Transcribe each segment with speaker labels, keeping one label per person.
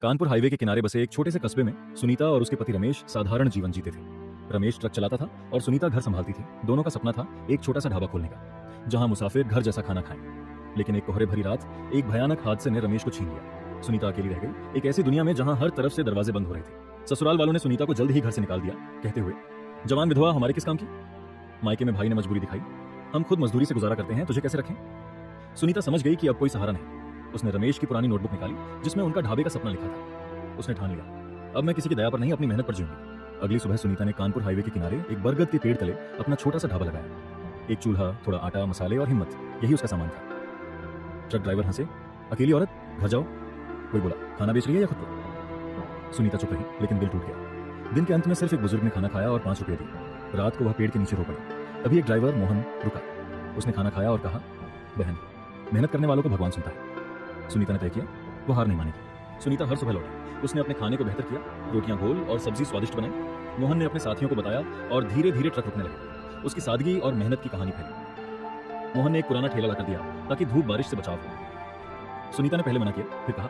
Speaker 1: Kanpur highway के किनारे बसे एक छोटे से कस्बे में सुनीता और उसके पति रमेश साधारण जीवन जीते थे। रमेश ट्रक चलाता था और सुनीता घर संभालती थी। दोनों का सपना था एक छोटा सा ढाबा खोलने का, जहां मुसाफिर घर जैसा खाना खाएं। लेकिन एक कोहरे भरी रात एक भयानक हादसे ने रमेश को छीन लिया। सुनीता अकेली रह गई एक ऐसी दुनिया में जहां हर तरफ से दरवाजे बंद हो रहे थे। ससुराल वालों ने सुनीता को जल्द ही घर से निकाल दिया, कहते हुए, जवान विधवा हमारे किस काम की। मायके में भाई ने मजबूरी दिखाई, हम खुद मजदूरी से गुजारा करते हैं, तुझे कैसे रखें। सुनीता समझ गई कि अब कोई सहारा नहीं। उसने रमेश की पुरानी नोटबुक निकाली जिसमें उनका ढाबे का सपना लिखा था। उसने ठान लिया, अब मैं किसी की दया पर नहीं अपनी मेहनत पर जीऊंगी। अगली सुबह सुनीता ने कानपुर हाईवे के किनारे एक बरगद के पेड़ तले अपना छोटा सा ढाबा लगाया। एक चूल्हा, थोड़ा आटा, मसाले और हिम्मत, यही उसका सामान था। ट्रक ड्राइवर हंसे, अकेली औरत, घर जाओ। कोई बोला, खाना बेच रही है या खुद को। सुनीता चुप रही, लेकिन दिल टूट गया। दिन के अंत में सिर्फ एक बुजुर्ग ने खाना खाया और 5 रुपये दिए। रात को वह पेड़ के नीचे रो पड़ा। तभी एक ड्राइवर मोहन रुका। उसने खाना खाया और कहा, बहन, मेहनत करने वालों को भगवान सुनता है। सुनीता ने तय किया वो हार नहीं मानेगी। सुनीता हर सुबह लौटी। उसने अपने खाने को बेहतर किया, रोटियां गोल और सब्जी स्वादिष्ट बनाई। मोहन ने अपने साथियों को बताया और धीरे धीरे ट्रक रुकने लगे। उसकी सादगी और मेहनत की कहानी फैली। मोहन ने एक पुराना ठेला लाकर दिया ताकि धूप बारिश से बचाव हो। सुनीता ने पहले मना किया, फिर कहा,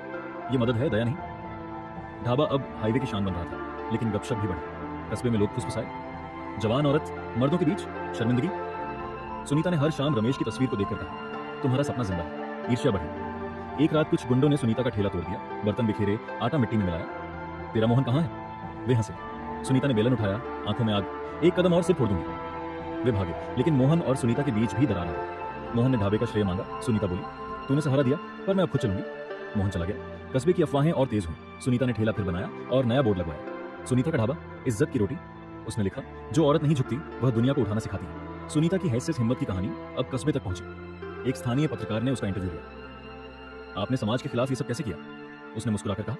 Speaker 1: यह मदद है, दया नहीं। ढाबा अब हाईवे की शान बन रहा था, लेकिन गपशप भी बढ़ी। कस्बे में लोग फुसफुसाए, जवान औरत मर्दों के बीच शर्मिंदगी। सुनीता ने हर शाम रमेश की तस्वीर को देखकर कहा, तुम्हारा सपना जिंदा है। ईर्ष्या बढ़ी। एक रात कुछ गुंडों ने सुनीता का ठेला तोड़ दिया, बर्तन बिखेरे, आटा मिट्टी में मिलाया। तेरा मोहन कहाँ है। वे हंसे। सुनीता ने बेलन उठाया, आंखों में आग, एक कदम और सिर फोड़ दूंगी। वे भागे, लेकिन मोहन और सुनीता के बीच भी दरार आ गई। मोहन ने ढाबे का श्रेय मांगा। सुनीता बोली, तूने सहारा दिया, पर मैं अब खुद चलूंगी। मोहन चला गया। कस्बे की अफवाहें और तेज हुई। सुनीता ने ठेला फिर बनाया और नया बोर्ड लगवाया, सुनीता का ढाबा, इज्जत की रोटी। उसने लिखा, जो औरत नहीं झुकती वह दुनिया को उठाना सिखाती है। सुनीता की हैसियत हिम्मत की कहानी अब कस्बे तक पहुंची। एक स्थानीय पत्रकार ने उसका इंटरव्यू लिया। आपने समाज के खिलाफ ये सब कैसे किया। उसने मुस्कुराकर कहा,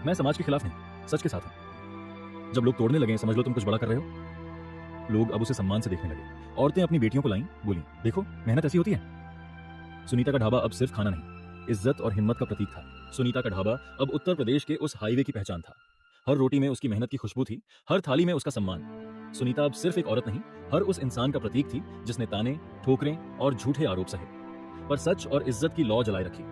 Speaker 1: मैं समाज के खिलाफ नहीं, सच के साथ हूं। जब लोग तोड़ने लगे, समझ लो तुम कुछ बड़ा कर रहे हो। लोग अब उसे सम्मान से देखने लगे। औरतें अपनी बेटियों को लाईं, बोली, देखो मेहनत ऐसी होती है। सुनीता का ढाबा अब सिर्फ खाना नहीं, इज्जत और हिम्मत का प्रतीक था। सुनीता का ढाबा अब उत्तर प्रदेश के उस हाईवे की पहचान था। हर रोटी में उसकी मेहनत की खुशबू थी, हर थाली में उसका सम्मान। सुनीता अब सिर्फ एक औरत नहीं, हर उस इंसान का प्रतीक थी जिसने ताने, ठोकरें और झूठे आरोप सहे, पर सच और इज्जत की लौ जलाए रखी।